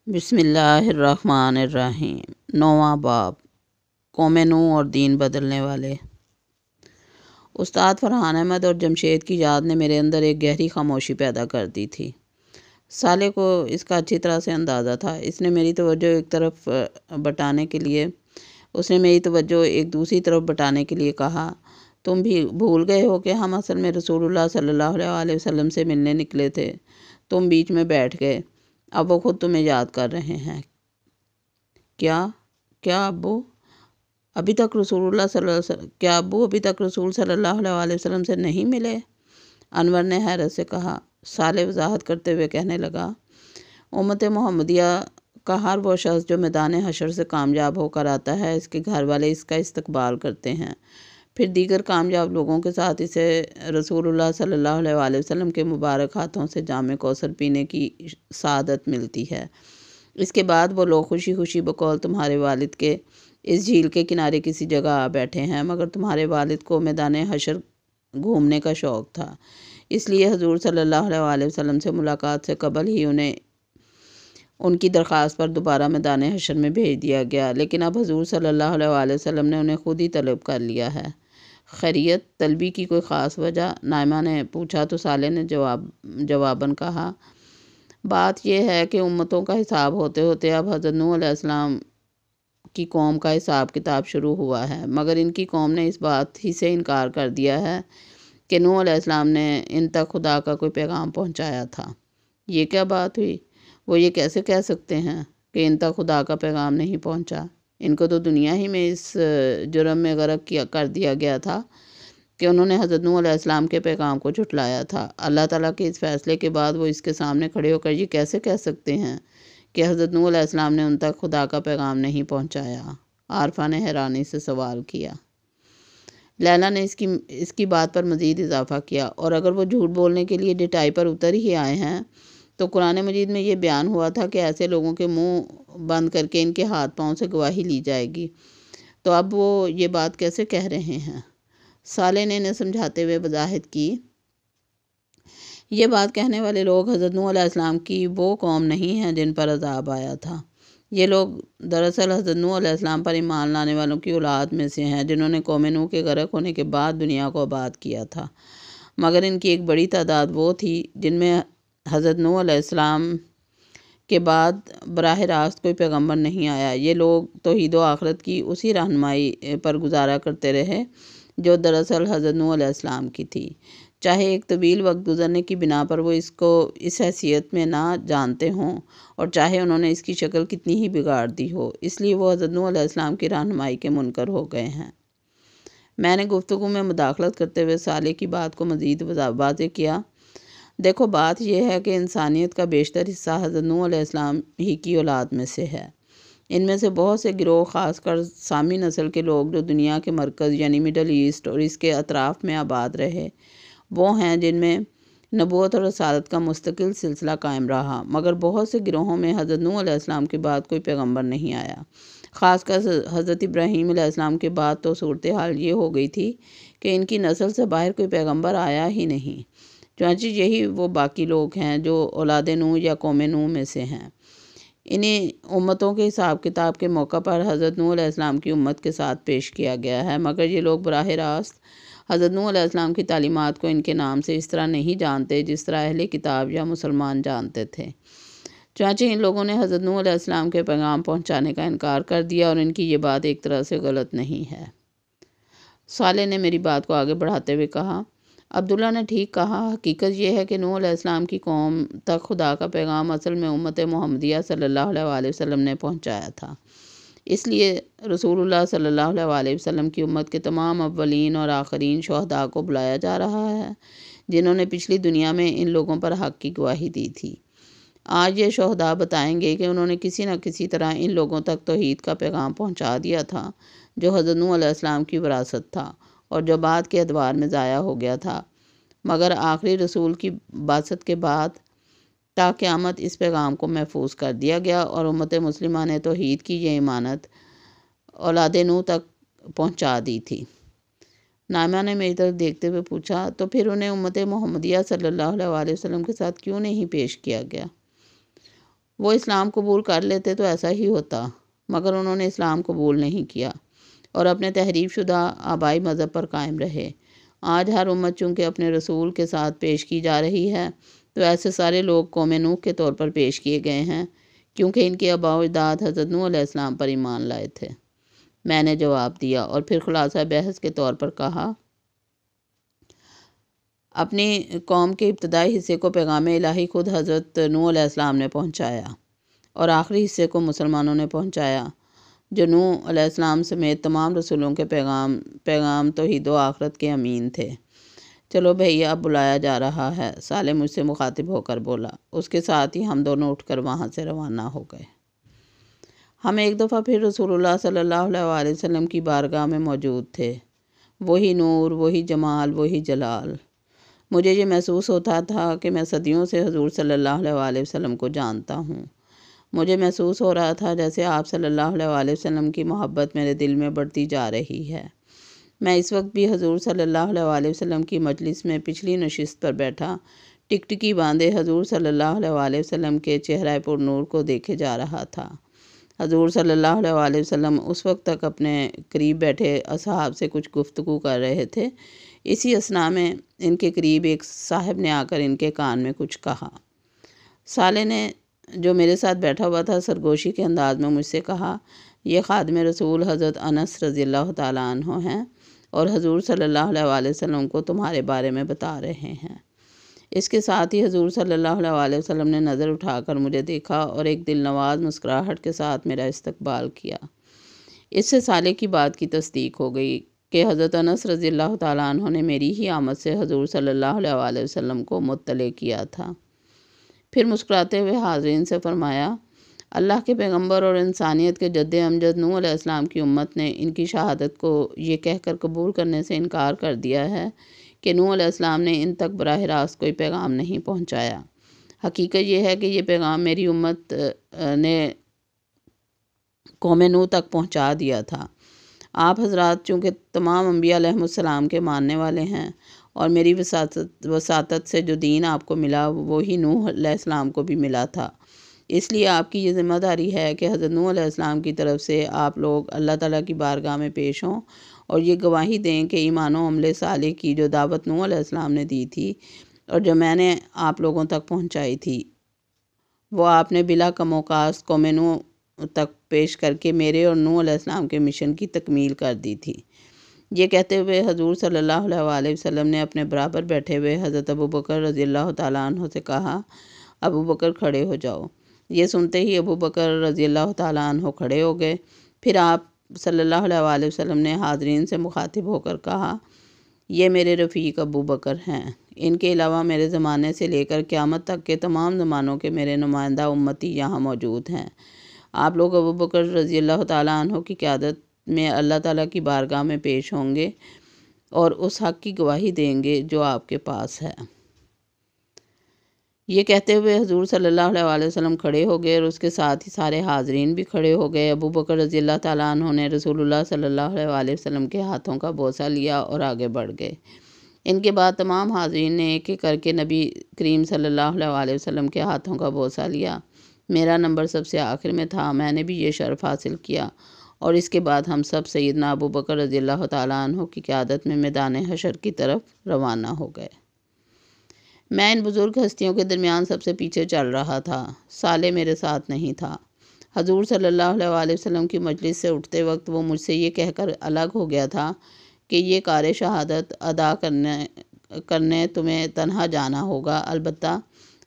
بسم اللہ الرحمن الرحیم۔ 9واں باب، قوم نوح اور دین بدلنے والے۔ استاد فرحان احمد اور جمشید کی یاد نے میرے اندر ایک گہری خاموشی پیدا کر دی تھی۔ صالح کو اس کا اچھی طرح سے اندازہ تھا۔ اس نے میری توجہ ایک دوسری طرف بٹانے کے لیے کہا، تم بھی بھول گئے ہو کہ ہم اصل میں رسول اللہ صلی اللہ علیہ وسلم سے ملنے نکلے تھے۔ تم بیچ میں بیٹھ گئے۔ اب وہ خود تمہیں یاد کر رہے ہیں۔ کیا ابو ابھی تک رسول صلی اللہ علیہ وسلم سے نہیں ملے؟ انور نے حیرت سے کہا۔ صالح وضاحت کرتے ہوئے کہنے لگا، امت محمدیہ کا ہر وہ شخص جو میدان حشر سے کامیاب ہو کر آتا ہے، اس کے گھر والے اس کا استقبال کرتے ہیں، پھر دیگر کامیاب لوگوں کے ساتھ اسے رسول اللہ صلی اللہ علیہ وسلم کے مبارک ہاتھوں سے جام کوثر پینے کی سعادت ملتی ہے۔ اس کے بعد وہ لوگ خوشی خوشی بقول تمہارے والد کے اس جھیل کے کنارے کسی جگہ آ بیٹھے ہیں، مگر تمہارے والد کو میدان حشر گھومنے کا شوق تھا، اس لیے حضور صلی اللہ علیہ وسلم سے ملاقات سے قبل ہی انہیں ان کی درخواست پر دوبارہ میدان حشر میں بھیج دیا گیا، لیکن اب حضور صلی اللہ علیہ وسلم نے انہیں خود ہی طلب کر لیا ہے۔ خیریت طلبی کی کوئی خاص وجہ؟ نائمہ نے پوچھا تو صالح نے جواباً کہا، بات یہ ہے کہ امتوں کا حساب ہوتے ہوتے اب حضرت نوح علیہ السلام کی قوم کا حساب کتاب شروع ہوا ہے، مگر ان کی قوم نے اس بات ہی سے انکار کر دیا ہے کہ نوح علیہ السلام نے ان تک خدا کا کوئی پیغام پہنچایا تھا۔ یہ کیا بات ہوئی؟ وہ یہ کیسے کہہ سکتے ہیں کہ ان تک خدا کا پیغام نہیں پہنچا؟ ان کو تو دنیا ہی میں اس جرم میں غرق کر دیا گیا تھا کہ انہوں نے حضرت نوح علیہ السلام کے پیغام کو جھٹلایا تھا۔ اللہ تعالیٰ کے اس فیصلے کے بعد وہ اس کے سامنے کھڑے ہو کر یہ کیسے کہہ سکتے ہیں کہ حضرت نوح علیہ السلام نے ان تک خدا کا پیغام نہیں پہنچایا؟ عارفہ نے حیرانی سے سوال کیا۔ لیلا نے اس کی بات پر مزید اضافہ کیا، اور اگر وہ جھوٹ بولنے کے لیے ڈٹائی پر اتر ہی آئے ہیں تو قرآن مجید میں یہ بیان ہوا تھا کہ ایسے لوگوں کے منہ بند کر کے ان کے ہاتھ پاؤں سے گواہی لی جائے گی، تو اب وہ یہ بات کیسے کہہ رہے ہیں؟ صالح نے انہیں سمجھاتے ہوئے وضاحت کی، یہ بات کہنے والے لوگ حضرت نوح علیہ السلام کی وہ قوم نہیں ہیں جن پر عذاب آیا تھا۔ یہ لوگ دراصل حضرت نوح علیہ السلام پر ایمان لانے والوں کی اولاد میں سے ہیں، جنہوں نے قوم نوح کے غرق ہونے کے بعد دنیا کو آباد کیا تھا، مگر ان کی ایک بڑی تعداد وہ تھی جن میں حضرت نوح علیہ السلام کے بعد براہ راست کوئی پیغمبر نہیں آیا۔ یہ لوگ توحید و آخرت کی اسی رہنمائی پر گزارا کرتے رہے جو دراصل حضرت نوح علیہ السلام کی تھی، چاہے ایک طویل وقت گزرنے کی بنا پر وہ اس کو اس حیثیت میں نہ جانتے ہوں، اور چاہے انہوں نے اس کی شکل کتنی ہی بگاڑ دی ہو، اس لیے وہ حضرت نوح علیہ السلام کی رہنمائی کے منکر ہو گئے ہیں۔ میں نے گفتگو میں مداخلت کرتے ہوئے صالح کی بات کو مزید واضح کیا، دیکھو بات یہ ہے کہ انسانیت کا بیشتر حصہ حضرت نوح علیہ السلام ہی کی اولاد میں سے ہے۔ ان میں سے بہت سے گروہ، خاص کر سامی نسل کے لوگ جو دنیا کے مرکز یعنی مڈل ایسٹ اور اس کے اطراف میں آباد رہے، وہ ہیں جن میں نبوت اور رسالت کا مستقل سلسلہ قائم رہا، مگر بہت سے گروہوں میں حضرت نوح علیہ السلام کے بعد کوئی پیغمبر نہیں آیا۔ خاص کر حضرت ابراہیم علیہ السلام کے بعد تو صورتحال یہ ہو گئی تھی کہ ان کی نسل سے باہر کوئی پیغمبر آیا ہی نہیں۔ چنانچہ یہی وہ باقی لوگ ہیں جو اولاد نوح یا قوم نوح میں سے ہیں۔ انہیں امتوں کے حساب کتاب کے موقع پر حضرت نوح علیہ السلام کی امت کے ساتھ پیش کیا گیا ہے، مگر یہ لوگ براہ راست حضرت نوح علیہ السلام کی تعلیمات کو ان کے نام سے اس طرح نہیں جانتے جس طرح اہل کتاب یا مسلمان جانتے تھے۔ چنانچہ ان لوگوں نے حضرت نوح علیہ السلام کے پیغام پہنچانے کا انکار کر دیا، اور ان کی یہ بات ایک طرح سے غلط نہیں ہے۔ صالح نے میری بات کو آگے بڑھاتے ہوئے کہا، عبداللہ نے ٹھیک کہا، حقیقت یہ ہے کہ نوح علیہ السلام کی قوم تک خدا کا پیغام اصل میں امت محمدیہ صلی اللہ علیہ وسلم نے پہنچایا تھا۔ اس لیے رسول اللہ صلی اللہ علیہ وسلم کی امت کے تمام اولین اور آخرین شہداء کو بلایا جا رہا ہے، جنہوں نے پچھلی دنیا میں ان لوگوں پر حق کی گواہی دی تھی۔ آج یہ شہداء بتائیں گے کہ انہوں نے کسی نہ کسی طرح ان لوگوں تک توحید کا پیغام پہنچا دیا تھا جو حضرت نوح علیہ السلام کی وراثت تھا اور جو بعد کے ادوار میں ضائع ہو گیا تھا، مگر آخری رسول کی بعثت کے بعد تا قیامت اس پیغام کو محفوظ کر دیا گیا، اور امت مسلمہ نے توحید کی یہ امانت اولاد نوح تک پہنچا دی تھی۔ نائمہ نے میری طرف دیکھتے ہوئے پوچھا، تو پھر انہیں امت محمدیہ صلی اللہ علیہ وسلم کے ساتھ کیوں نہیں پیش کیا گیا؟ وہ اسلام قبول کر لیتے تو ایسا ہی ہوتا، مگر انہوں نے اسلام قبول نہیں کیا اور اپنے تحریف شدہ آبائی مذہب پر قائم رہے۔ آج ہر امت چونکہ اپنے رسول کے ساتھ پیش کی جا رہی ہے، تو ایسے سارے لوگ قوم نوح کے طور پر پیش کیے گئے ہیں، کیونکہ ان کے آباء و اجداد حضرت نوح علیہ السلام پر ایمان لائے تھے۔ میں نے جواب دیا اور پھر خلاصہ بحث کے طور پر کہا، اپنی قوم کے ابتدائی حصے کو پیغام الہی خود حضرت نوح علیہ السلام نے پہنچایا اور آخری حصے کو مسلمانوں نے پہنچایا، جو نوح علیہ السلام سمیت تمام رسولوں کے پیغام توحید و آخرت کے امین تھے۔ چلو بھیا، اب بلایا جا رہا ہے، صالح مجھ سے مخاطب ہو کر بولا۔ اس کے ساتھ ہی ہم دونوں اٹھ کر وہاں سے روانہ ہو گئے۔ ہم ایک دفعہ پھر رسول اللہ صلی اللہ علیہ وآلہ وسلم کی بارگاہ میں موجود تھے۔ وہی نور، وہی جمال، وہی جلال۔ مجھے یہ محسوس ہوتا تھا کہ میں صدیوں سے حضور صلی اللہ علیہ وآلہ وسلم کو جانتا ہوں۔ مجھے محسوس ہو رہا تھا جیسے آپ صلی اللہ علیہ وآلہ وسلم کی محبت میرے دل میں بڑھتی جا رہی ہے۔ میں اس وقت بھی حضور صلی اللہ علیہ وآلہ وسلم کی مجلس میں پچھلی نشست پر بیٹھا ٹکٹکی باندھے حضور صلی اللہ علیہ وآلہ وسلم کے چہرہ پر نور کو دیکھے جا رہا تھا۔ حضور صلی اللہ علیہ وآلہ وسلم اس وقت تک اپنے قریب بیٹھے اصحاب سے کچھ گفتگو کر رہے تھے۔ اسی اثناء میں ان کے قریب ایک صاحب نے آ کر ان کے کان میں کچھ کہا۔ صالح نے، جو میرے ساتھ بیٹھا ہوا تھا، سرگوشی کے انداز میں مجھ سے کہا، یہ خادم رسول حضرت انس رضی اللہ تعالیٰ عنہ ہیں اور حضور صلی اللہ علیہ وآلہ وسلم کو تمہارے بارے میں بتا رہے ہیں۔ اس کے ساتھ ہی حضور صلی اللہ علیہ وآلہ وسلم نے نظر اٹھا کر مجھے دیکھا اور ایک دل نواز مسکراہٹ کے ساتھ میرا استقبال کیا۔ اس سے صالح کی بات کی تصدیق ہو گئی کہ حضرت انس رضی اللہ تعالیٰ عنہ نے میری ہی آمد سے حضور صلی اللہ علیہ وآلہ وسلم کو مطلع کیا تھا۔ پھر مسکراتے ہوئے حاضرین سے فرمایا، اللہ کے پیغمبر اور انسانیت کے جد امجد نوح علیہ السلام کی امت نے ان کی شہادت کو یہ کہہ کر قبول کرنے سے انکار کر دیا ہے کہ نوح علیہ السلام نے ان تک براہ راست کوئی پیغام نہیں پہنچایا۔ حقیقت یہ ہے کہ یہ پیغام میری امت نے قوم نوح تک پہنچا دیا تھا۔ آپ حضرات چونکہ تمام انبیاء علیہ السلام کے ماننے والے ہیں اور میری وساطت سے جو دین آپ کو ملا وہی نوح علیہ السلام کو بھی ملا تھا، اس لیے آپ کی یہ ذمہ داری ہے کہ حضرت نوح علیہ السلام کی طرف سے آپ لوگ اللہ تعالیٰ کی بارگاہ میں پیش ہوں اور یہ گواہی دیں کہ ایمان و عمل صالح کی جو دعوت نوح علیہ السلام نے دی تھی اور جو میں نے آپ لوگوں تک پہنچائی تھی، وہ آپ نے بلا کم و کاست قوم نوح تک پیش کر کے میرے اور نوح علیہ السلام کے مشن کی تکمیل کر دی تھی۔ یہ کہتے ہوئے حضور صلی اللہ علیہ وآلہ وسلم نے اپنے برابر بیٹھے ہوئے حضرت ابوبکر رضی اللہ تعالیٰ عنہ سے کہا، ابوبکر کھڑے ہو جاؤ۔ یہ سنتے ہی ابوبکر رضی اللہ تعالیٰ عنہ کھڑے ہو گئے۔ پھر آپ صلی اللہ علیہ وآلہ وسلم نے حاضرین سے مخاطب ہو کر کہا، یہ میرے رفیق ابوبکر ہیں۔ ان کے علاوہ میرے زمانے سے لے کر قیامت تک کے تمام زمانوں کے میرے نمائندہ امتی یہاں موجود ہیں۔ آپ لوگ ابوبکر رضی اللہ تعالیٰ عنہ کی قیادت میں اللہ تعالیٰ کی بارگاہ میں پیش ہوں گے اور اس حق کی گواہی دیں گے جو آپ کے پاس ہے۔ یہ کہتے ہوئے حضور صلی اللہ علیہ وآلہ وسلم کھڑے ہو گئے اور اس کے ساتھ ہی سارے حاضرین بھی کھڑے ہو گئے۔ ابوبکر رضی اللہ تعالیٰ عنہ نے رسول اللہ صلی اللہ علیہ وآلہ وسلم کے ہاتھوں کا بوسہ لیا اور آگے بڑھ گئے۔ ان کے بعد تمام حاضرین نے ایک ایک کر کے نبی کریم صلی اللہ علیہ وآلہ وسلم کے ہاتھوں کا بوسہ لیا۔ میرا نمبر سب سے آخر میں تھا، میں نے بھی یہ شرف حاصل کیا اور اس کے بعد ہم سب سیدنا ابوبکر رضی اللہ تعالیٰ عنہ کی قیادت میں میدان حشر کی طرف روانہ ہو گئے۔ میں ان بزرگ ہستیوں کے درمیان سب سے پیچھے چل رہا تھا۔ صالح میرے ساتھ نہیں تھا۔ حضور صلی اللہ علیہ وآلہ وسلم کی مجلس سے اٹھتے وقت وہ مجھ سے یہ کہہ کر الگ ہو گیا تھا کہ یہ کار شہادت ادا کرنے تمہیں تنہا جانا ہوگا، البتہ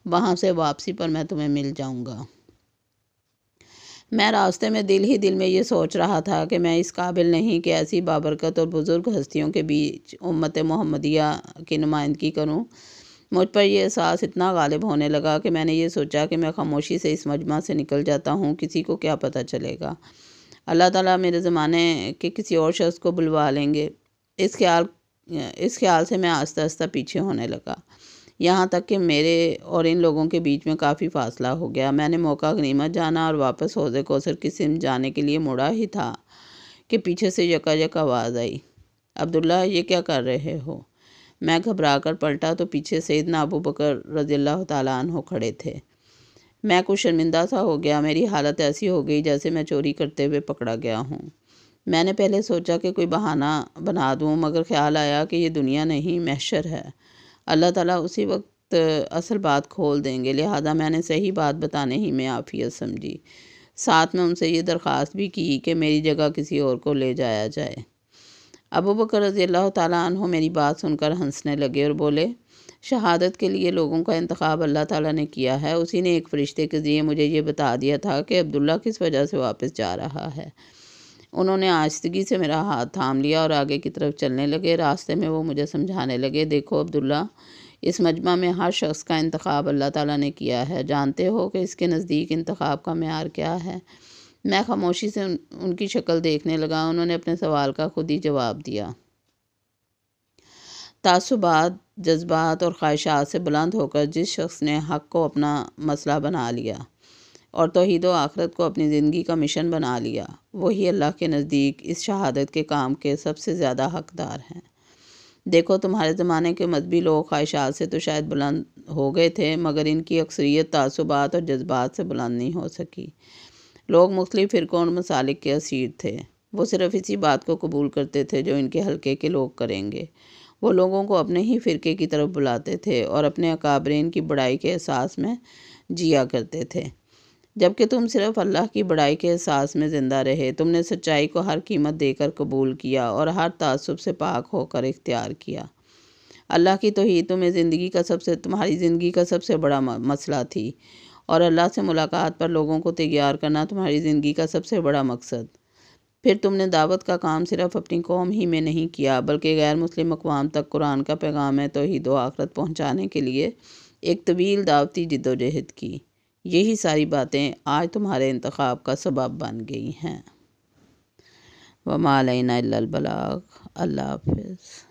وہاں سے واپسی پر میں تمہیں مل جاؤں گا۔ میں راستے میں دل ہی دل میں یہ سوچ رہا تھا کہ میں اس قابل نہیں کہ ایسی بابرکت اور بزرگ ہستیوں کے بیچ امت محمدیہ کی نمائندگی کروں۔ مجھ پر یہ احساس اتنا غالب ہونے لگا کہ میں نے یہ سوچا کہ میں خاموشی سے اس مجمع سے نکل جاتا ہوں، کسی کو کیا پتہ چلے گا، اللہ تعالیٰ میرے زمانے کے کسی اور شخص کو بلوا لیں گے۔ اس خیال سے میں آہستہ آہستہ پیچھے ہونے لگا، یہاں تک کہ میرے اور ان لوگوں کے بیچ میں کافی فاصلہ ہو گیا۔ میں نے موقع غنیمت جانا اور واپس حوض کوثر کی سمت جانے کے لیے مڑا ہی تھا کہ پیچھے سے یکایک آواز آئی، عبداللہ یہ کیا کر رہے ہو؟ میں گھبرا کر پلٹا تو پیچھے سیدنا ابوبکر رضی اللہ تعالیٰ عنہ کھڑے تھے۔ میں کچھ شرمندہ سا ہو گیا، میری حالت ایسی ہو گئی جیسے میں چوری کرتے ہوئے پکڑا گیا ہوں۔ میں نے پہلے سوچا کہ کوئی بہانہ بنا دوں، مگر خیال آیا کہ یہ دنیا نہیں، محشر ہے۔ اللہ تعالیٰ اسی وقت اصل بات کھول دیں گے، لہٰذا میں نے صحیح بات بتانے ہی میں عافیت سمجھی۔ ساتھ میں ان سے یہ درخواست بھی کی کہ میری جگہ کسی اور کو لے جایا جائے۔ ابو بکر رضی اللہ تعالیٰ عنہ میری بات سن کر ہنسنے لگے اور بولے، شہادت کے لیے لوگوں کا انتخاب اللہ تعالیٰ نے کیا ہے۔ اسی نے ایک فرشتے کے ذریعے مجھے یہ بتا دیا تھا کہ عبداللہ کس وجہ سے واپس جا رہا ہے۔ انہوں نے آہستگی سے میرا ہاتھ تھام لیا اور آگے کی طرف چلنے لگے۔ راستے میں وہ مجھے سمجھانے لگے، دیکھو عبداللہ، اس مجمع میں ہر شخص کا انتخاب اللہ تعالیٰ نے کیا ہے۔ جانتے ہو کہ اس کے نزدیک انتخاب کا معیار کیا ہے؟ میں خاموشی سے ان کی شکل دیکھنے لگا۔ انہوں نے اپنے سوال کا خود ہی جواب دیا۔ تعصبات، جذبات اور خواہشات سے بلند ہو کر جس شخص نے حق کو اپنا مسئلہ بنا لیا اور توحید و آخرت کو اپنی زندگی کا مشن بنا لیا، وہی اللہ کے نزدیک اس شہادت کے کام کے سب سے زیادہ حقدار ہیں۔ دیکھو، تمہارے زمانے کے مذہبی لوگ خواہشات سے تو شاید بلند ہو گئے تھے، مگر ان کی اکثریت تعصبات اور جذبات سے بلند نہیں ہو سکی۔ لوگ مختلف فرقوں اور مسالک کے اسیر تھے۔ وہ صرف اسی بات کو قبول کرتے تھے جو ان کے حلقے کے لوگ کریں گے۔ وہ لوگوں کو اپنے ہی فرقے کی طرف بلاتے تھے اور اپنے اکابرین کی بڑائی کے احساس میں جیا کرتے تھے، جبکہ تم صرف اللہ کی بڑائی کے احساس میں زندہ رہے۔ تم نے سچائی کو ہر قیمت دے کر قبول کیا اور ہر تعصب سے پاک ہو کر اختیار کیا۔ اللہ کی توحید تمہاری زندگی کا سب سے بڑا مسئلہ تھی، اور اللہ سے ملاقات پر لوگوں کو تیار کرنا تمہاری زندگی کا سب سے بڑا مقصد۔ پھر تم نے دعوت کا کام صرف اپنی قوم ہی میں نہیں کیا، بلکہ غیر مسلم اقوام تک قرآن کا پیغام توحید و آخرت پہنچانے کے لیے ایک طویل دعوتی جدوجہد کی۔ یہی ساری باتیں آج تمہارے انتخاب کا سبب بن گئی ہیں۔ وما علینا الا البلاغ۔ اللہ حافظ۔